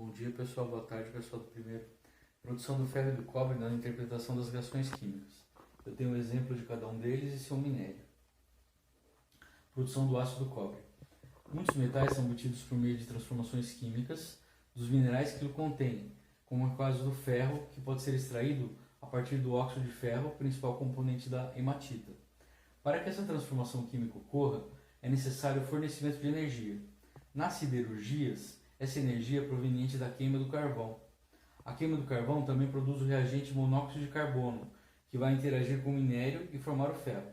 Bom dia, pessoal. Boa tarde, pessoal do primeiro. Produção do ferro e do cobre na interpretação das reações químicas. Eu tenho um exemplo de cada um deles e seu minério. Produção do ácido do cobre. Muitos metais são obtidos por meio de transformações químicas dos minerais que o contêm, como é o caso do ferro, que pode ser extraído a partir do óxido de ferro, principal componente da hematita. Para que essa transformação química ocorra, é necessário o fornecimento de energia. Nas siderurgias, essa energia é proveniente da queima do carvão. A queima do carvão também produz o reagente monóxido de carbono, que vai interagir com o minério e formar o ferro.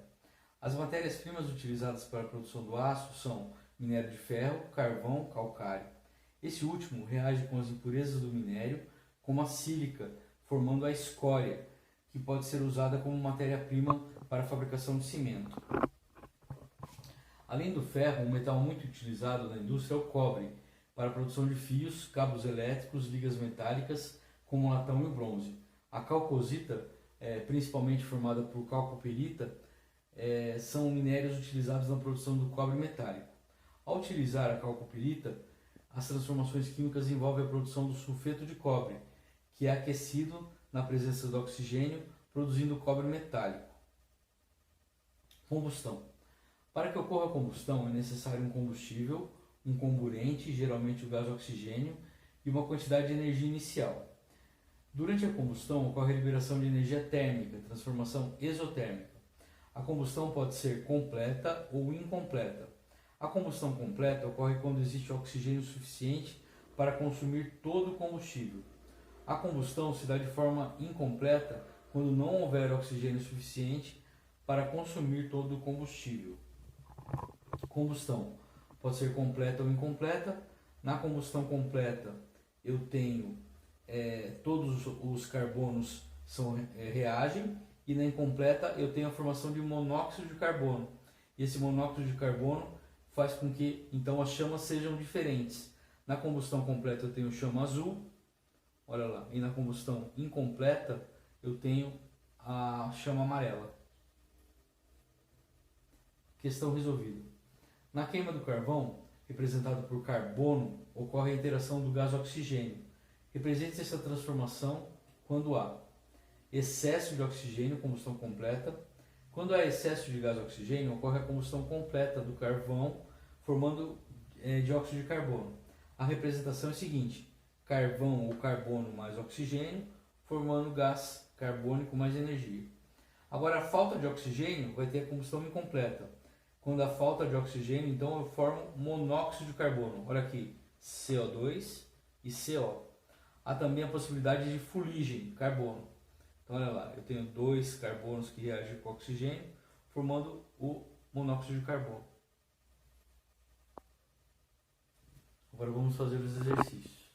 As matérias-primas utilizadas para a produção do aço são minério de ferro, carvão, calcário. Esse último reage com as impurezas do minério, como a sílica, formando a escória, que pode ser usada como matéria-prima para a fabricação de cimento. Além do ferro, um metal muito utilizado na indústria é o cobre, para a produção de fios, cabos elétricos, ligas metálicas, como o latão e o bronze. A calcosita, principalmente formada por calcopirita, são minérios utilizados na produção do cobre metálico. Ao utilizar a calcopirita, as transformações químicas envolvem a produção do sulfeto de cobre, que é aquecido na presença do oxigênio, produzindo cobre metálico. Combustão. Para que ocorra a combustão, é necessário um combustível, um comburente, geralmente o gás oxigênio, e uma quantidade de energia inicial. Durante a combustão, ocorre a liberação de energia térmica, transformação exotérmica. A combustão pode ser completa ou incompleta. A combustão completa ocorre quando existe oxigênio suficiente para consumir todo o combustível. A combustão se dá de forma incompleta quando não houver oxigênio suficiente para consumir todo o combustível. Combustão pode ser completa ou incompleta. Na combustão completa, eu tenho todos os carbonos reagem, e na incompleta eu tenho a formação de monóxido de carbono. E esse monóxido de carbono faz com que então as chamas sejam diferentes. Na combustão completa eu tenho chama azul, olha lá, e na combustão incompleta eu tenho a chama amarela. Questão resolvida. Na queima do carvão, representado por carbono, ocorre a interação do gás oxigênio. Representa essa transformação quando há excesso de oxigênio, combustão completa. Quando há excesso de gás oxigênio, ocorre a combustão completa do carvão, formando dióxido de carbono. A representação é a seguinte: carvão ou carbono mais oxigênio, formando gás carbônico mais energia. Agora, a falta de oxigênio vai ter a combustão incompleta. Quando há falta de oxigênio, então eu formo monóxido de carbono. Olha aqui, CO2 e CO. Há também a possibilidade de fuligem, carbono. Então olha lá, eu tenho dois carbonos que reagem com oxigênio, formando o monóxido de carbono. Agora vamos fazer os exercícios.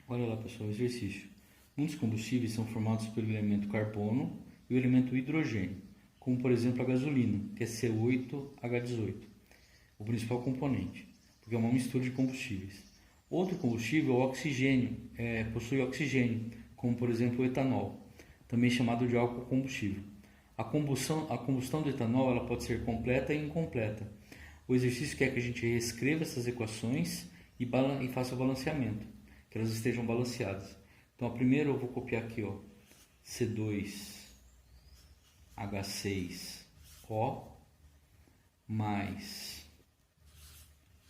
Olha lá, pessoal, o exercício. Muitos combustíveis são formados pelo elemento carbono e o elemento hidrogênio, como por exemplo a gasolina, que é C8H18, o principal componente, porque é uma mistura de combustíveis. Outro combustível é o oxigênio, possui oxigênio, como por exemplo o etanol, também chamado de álcool combustível. A combustão do etanol ela pode ser completa e incompleta. O exercício quer que a gente reescreva essas equações e faça o balanceamento, que elas estejam balanceadas. Então, primeiro eu vou copiar aqui, ó, C2H6O mais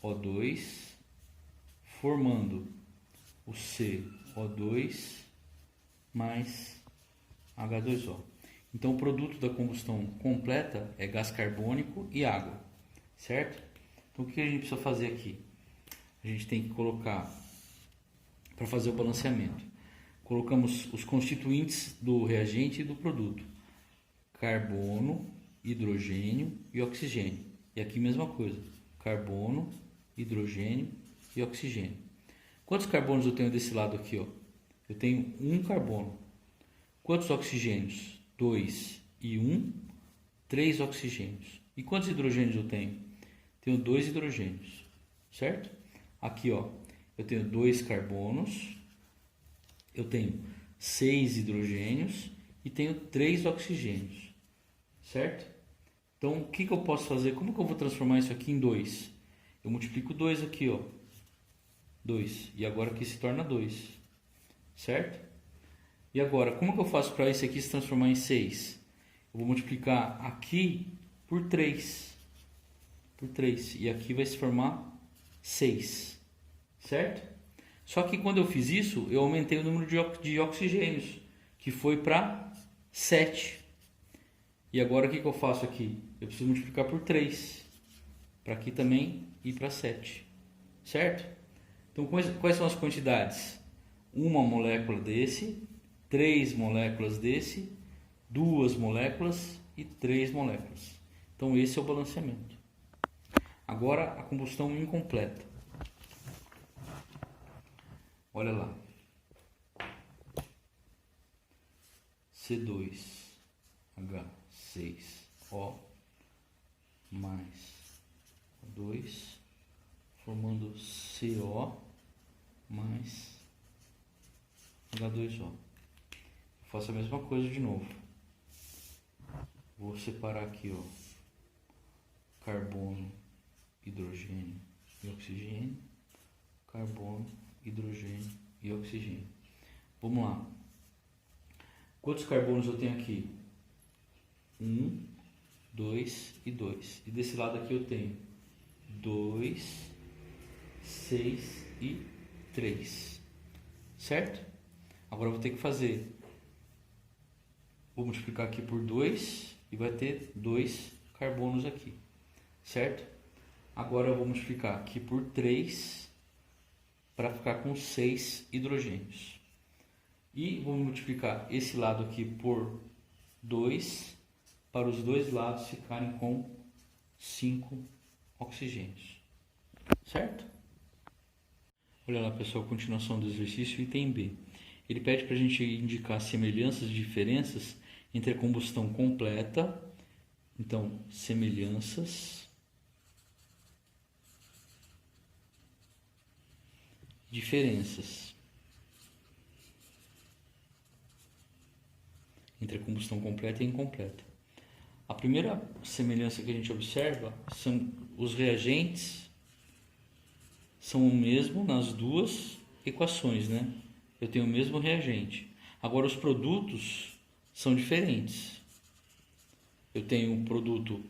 O2, formando o CO2 mais H2O. Então, o produto da combustão completa é gás carbônico e água, certo? Então, o que a gente precisa fazer aqui? A gente tem que colocar, para fazer o balanceamento, colocamos os constituintes do reagente e do produto: carbono, hidrogênio e oxigênio. E aqui mesma coisa: carbono, hidrogênio e oxigênio. Quantos carbonos eu tenho desse lado aqui? Ó? Eu tenho um carbono. Quantos oxigênios? 2 e 1, 3 oxigênios. E quantos hidrogênios eu tenho? Tenho 2 hidrogênios, certo? Aqui, ó, eu tenho 2 carbonos. Eu tenho 6 hidrogênios e tenho 3 oxigênios, certo? Então, o que eu posso fazer? Como que eu vou transformar isso aqui em 2? Eu multiplico 2 aqui, ó. 2. E agora aqui se torna 2. Certo? E agora, como que eu faço para esse aqui se transformar em 6? Eu vou multiplicar aqui por 3. Por 3. E aqui vai se formar 6. Certo? Só que quando eu fiz isso, eu aumentei o número de oxigênios, que foi para 7. E agora o que eu faço aqui? Eu preciso multiplicar por 3. Para aqui também e para 7. Certo? Então quais são as quantidades? Uma molécula desse, 3 moléculas desse, 2 moléculas e 3 moléculas. Então esse é o balanceamento. Agora a combustão incompleta. Olha lá. C2H6O mais 2 formando CO mais H2O. Eu faço a mesma coisa de novo. Vou separar aqui, ó, carbono, hidrogênio e oxigênio, carbono, hidrogênio e oxigênio. Vamos lá. Quantos carbonos eu tenho aqui? 1, 2 e 2. E desse lado aqui eu tenho 2, 6 e 3. Certo? Agora eu vou ter que fazer. Vou multiplicar aqui por 2 e vai ter 2 carbonos aqui. Certo? Agora eu vou multiplicar aqui por 3 para ficar com 6 hidrogênios. E vou multiplicar esse lado aqui por 2 para os dois lados ficarem com 5 oxigênios. Certo? Olha lá, pessoal, continuação do exercício, item B. Ele pede para a gente indicar semelhanças e diferenças entre a combustão completa. Então, semelhanças, diferenças entre a combustão completa e incompleta. A primeira semelhança que a gente observa são os reagentes, são o mesmo nas duas equações, né? Eu tenho o mesmo reagente. Agora os produtos são diferentes. Eu tenho um produto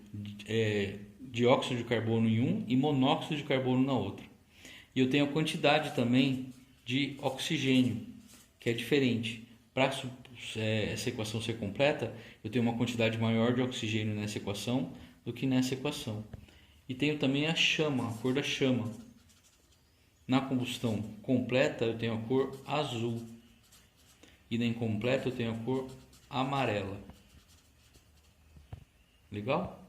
dióxido de carbono em um e monóxido de carbono na outra. E eu tenho a quantidade também de oxigênio, que é diferente. Para essa equação ser completa, eu tenho uma quantidade maior de oxigênio nessa equação do que nessa equação. E tenho também a chama, a cor da chama. Na combustão completa eu tenho a cor azul e na incompleta eu tenho a cor amarela. Legal?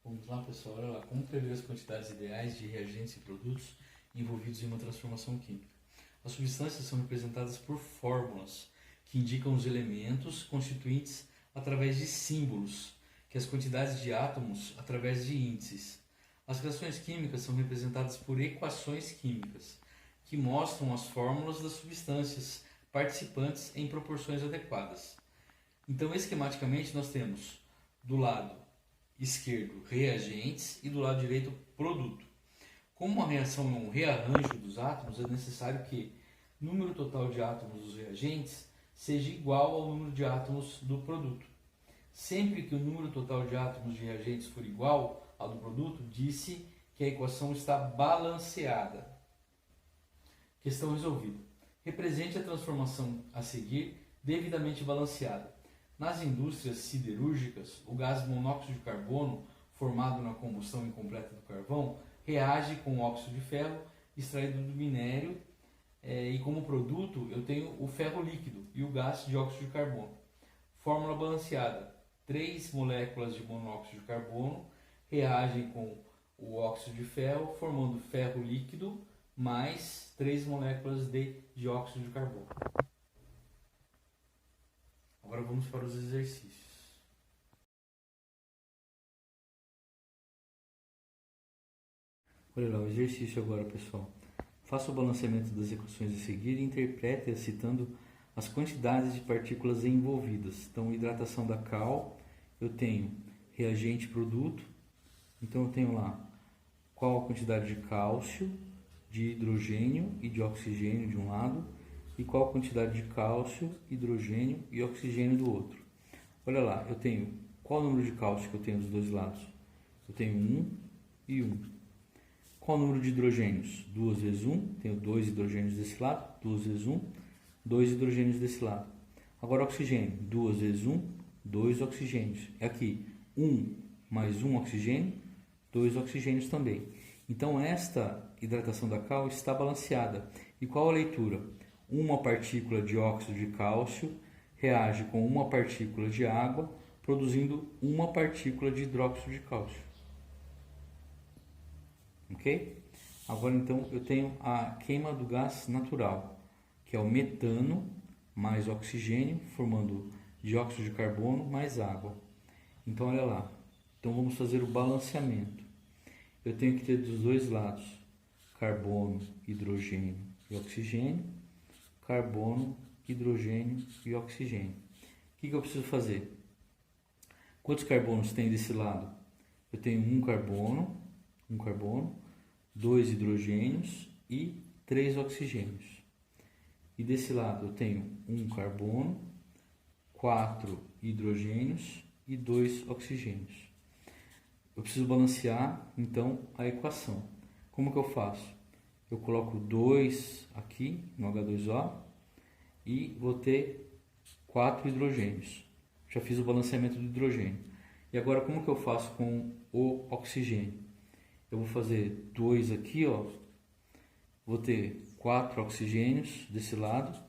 Vamos lá, pessoal, olha lá, como prever as quantidades ideais de reagentes e produtos envolvidos em uma transformação química. As substâncias são representadas por fórmulas que indicam os elementos constituintes através de símbolos, que as quantidades de átomos através de índices. As reações químicas são representadas por equações químicas, que mostram as fórmulas das substâncias participantes em proporções adequadas. Então, esquematicamente, nós temos do lado esquerdo reagentes e do lado direito produto. Como uma reação é um rearranjo dos átomos, é necessário que o número total de átomos dos reagentes seja igual ao número de átomos do produto. Sempre que o número total de átomos de reagentes for igual ao do produto, disse que a equação está balanceada. Questão resolvida. Represente a transformação a seguir devidamente balanceada. Nas indústrias siderúrgicas, o gás monóxido de carbono, formado na combustão incompleta do carvão, reage com o óxido de ferro extraído do minério e como produto eu tenho o ferro líquido e o gás dióxido de carbono. Fórmula balanceada. 3 moléculas de monóxido de carbono reagem com o óxido de ferro, formando ferro líquido mais 3 moléculas de dióxido de carbono. Agora vamos para os exercícios. Olha lá, o exercício agora, pessoal. Faça o balanceamento das equações a seguir e interprete-as citando as quantidades de partículas envolvidas. Então, hidratação da cal, eu tenho reagente produto. Então eu tenho lá qual a quantidade de cálcio, de hidrogênio e de oxigênio de um lado e qual a quantidade de cálcio, hidrogênio e oxigênio do outro. Olha lá, eu tenho qual o número de cálcio que eu tenho dos dois lados? Eu tenho 1 e 1. Qual o número de hidrogênios? 2 vezes 1, tenho 2 hidrogênios desse lado, 2 vezes 1, 2 hidrogênios desse lado. Agora oxigênio, 2 vezes 1, 2 oxigênios. É aqui 1 mais 1 oxigênio, 2 oxigênios também. Então esta hidratação da cal está balanceada. E qual a leitura? Uma partícula de óxido de cálcio reage com uma partícula de água, produzindo uma partícula de hidróxido de cálcio. Ok? Agora então eu tenho a queima do gás natural, que é o metano mais oxigênio, formando dióxido de carbono mais água. Então olha lá, então vamos fazer o balanceamento. Eu tenho que ter dos dois lados carbono, hidrogênio e oxigênio, carbono, hidrogênio e oxigênio. O que eu preciso fazer? Quantos carbonos tem desse lado? Eu tenho um carbono, 2 hidrogênios e 3 oxigênios. E desse lado eu tenho um carbono, 4 hidrogênios e 2 oxigênios. Eu preciso balancear então a equação. Como que eu faço? Eu coloco 2 aqui no H2O e vou ter 4 hidrogênios. Já fiz o balanceamento do hidrogênio. E agora como que eu faço com o oxigênio? Eu vou fazer 2 aqui, ó. Vou ter 4 oxigênios desse lado.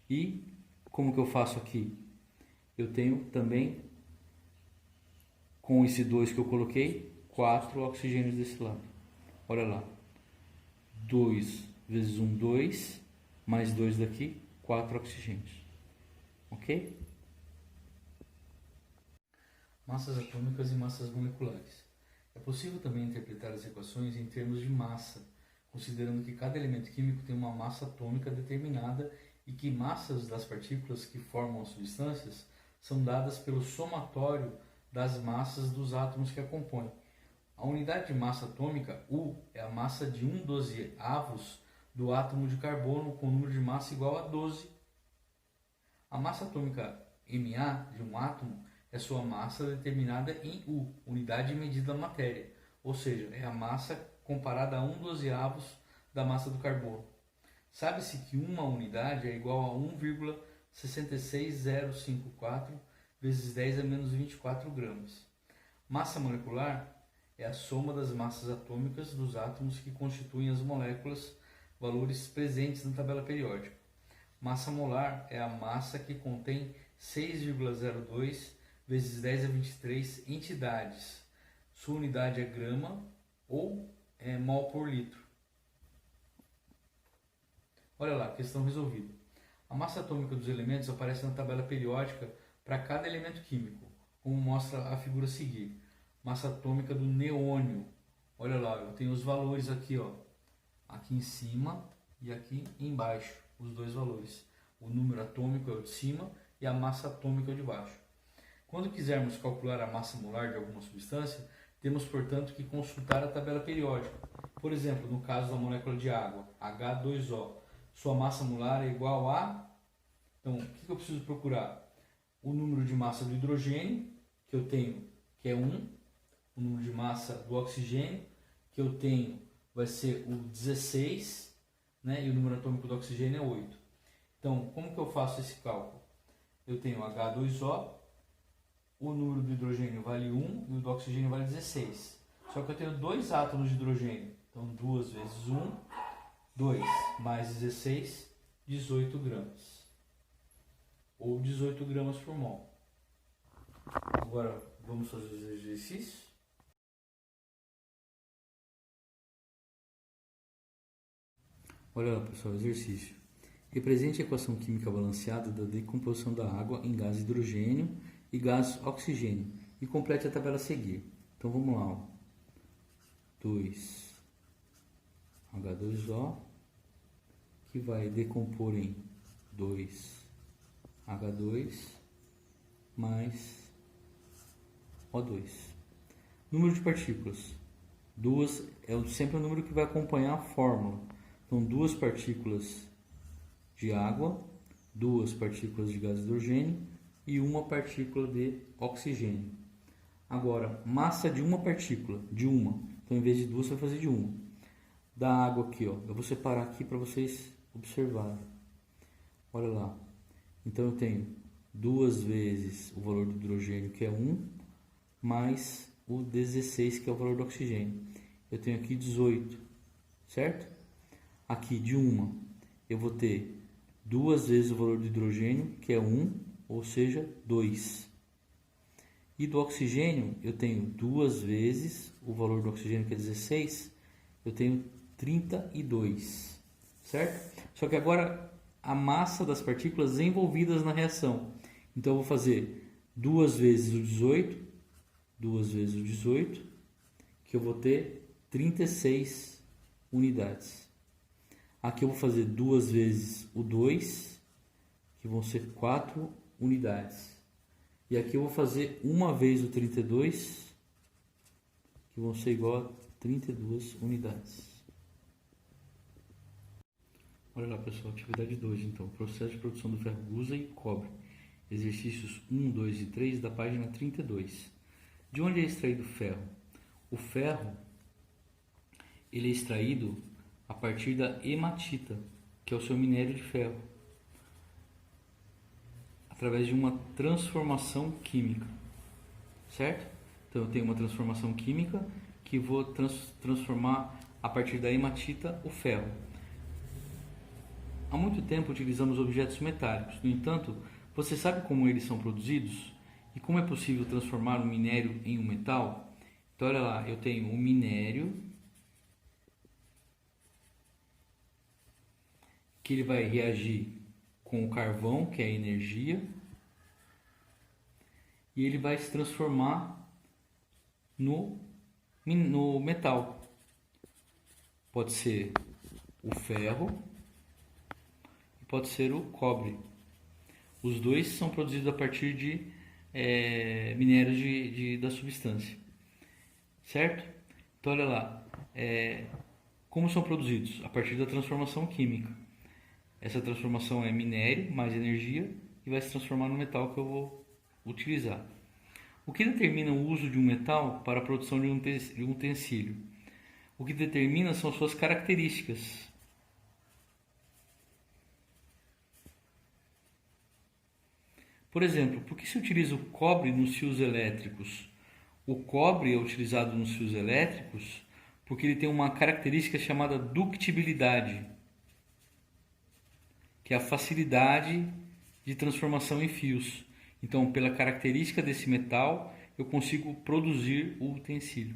E como que eu faço aqui? Eu tenho também, com esse 2 que eu coloquei, 4 oxigênios desse lado. Olha lá. 2 vezes 1, 2. Mais 2 daqui, 4 oxigênios. Ok? Massas atômicas e massas moleculares. É possível também interpretar as equações em termos de massa, considerando que cada elemento químico tem uma massa atômica determinada e que massas das partículas que formam as substâncias são dadas pelo somatório das massas dos átomos que a compõem. A unidade de massa atômica, U, é a massa de 1/12 do átomo de carbono com número de massa igual a 12. A massa atômica Ma de um átomo é sua massa determinada em U, unidade medida da matéria, ou seja, é a massa comparada a 1/12 da massa do carbono. Sabe-se que uma unidade é igual a 1,66054 vezes 10 a menos 24 gramas. Massa molecular é a soma das massas atômicas dos átomos que constituem as moléculas, valores presentes na tabela periódica. Massa molar é a massa que contém 6,02 vezes 10 a 23 entidades. Sua unidade é grama ou mol por litro. Olha lá, questão resolvida. A massa atômica dos elementos aparece na tabela periódica para cada elemento químico, como mostra a figura a seguir. Massa atômica do neônio. Olha lá, eu tenho os valores aqui, ó. Aqui em cima e aqui embaixo, os dois valores. O número atômico é o de cima e a massa atômica é o de baixo. Quando quisermos calcular a massa molar de alguma substância, temos, portanto, que consultar a tabela periódica. Por exemplo, no caso da molécula de água, H2O, sua massa molar é igual a... Então, o que eu preciso procurar? O número de massa do hidrogênio, que eu tenho, que é 1. O número de massa do oxigênio, que eu tenho, vai ser o 16, né? E o número atômico do oxigênio é 8. Então, como que eu faço esse cálculo? Eu tenho H2O, o número do hidrogênio vale 1 e o do oxigênio vale 16. Só que eu tenho 2 átomos de hidrogênio. Então, 2 vezes 1, 2 mais 16, 18 gramas. Ou 18 gramas por mol. Agora, vamos fazer os exercícios. Olha lá, pessoal, exercício. Represente a equação química balanceada da decomposição da água em gás hidrogênio e gás oxigênio e complete a tabela a seguir. Então vamos lá, ó. 2H2O que vai decompor em 2H2 mais O2. Número de partículas. 2 é sempre o número que vai acompanhar a fórmula. Então, 2 partículas de água, 2 partículas de gás hidrogênio e 1 partícula de oxigênio. Agora, massa de uma partícula, de uma. Então, em vez de 2, você vai fazer de uma. Da água aqui, ó, eu vou separar aqui para vocês observarem. Olha lá. Então, eu tenho 2 vezes o valor do hidrogênio, que é 1, mais o 16, que é o valor do oxigênio. Eu tenho aqui 18, certo? Aqui, de uma, eu vou ter 2 vezes o valor do hidrogênio, que é 1, ou seja, 2. E do oxigênio, eu tenho 2 vezes o valor do oxigênio, que é 16, eu tenho 32, certo? Só que agora a massa das partículas envolvidas na reação. Então eu vou fazer 2 vezes o 18, 2 vezes o 18, que eu vou ter 36 unidades. Aqui eu vou fazer 2 vezes o 2, que vão ser 4 unidades. E aqui eu vou fazer 1 vez o 32, que vão ser igual a 32 unidades. Olha lá, pessoal, atividade 2, então, processo de produção do ferro gusa e cobre. Exercícios 1, 2 e 3 da página 32. De onde é extraído o ferro? O ferro, ele é extraído a partir da hematita, que é o seu minério de ferro, através de uma transformação química, certo? Então eu tenho uma transformação química que vou transformar a partir da hematita o ferro. Há muito tempo utilizamos objetos metálicos, no entanto, você sabe como eles são produzidos? E como é possível transformar um minério em um metal? Então olha lá, eu tenho um minério que ele vai reagir com o carvão, que é a energia, e ele vai se transformar no metal. Pode ser o ferro e pode ser o cobre. Os dois são produzidos a partir de minérios da substância, certo? Então olha lá, como são produzidos? A partir da transformação química. Essa transformação é minério mais energia e vai se transformar no metal que eu vou utilizar. O que determina o uso de um metal para a produção de um utensílio? O que determina são suas características. Por exemplo, por que se utiliza o cobre nos fios elétricos? O cobre é utilizado nos fios elétricos porque ele tem uma característica chamada ductibilidade, que é a facilidade de transformação em fios. Então, pela característica desse metal, eu consigo produzir o utensílio.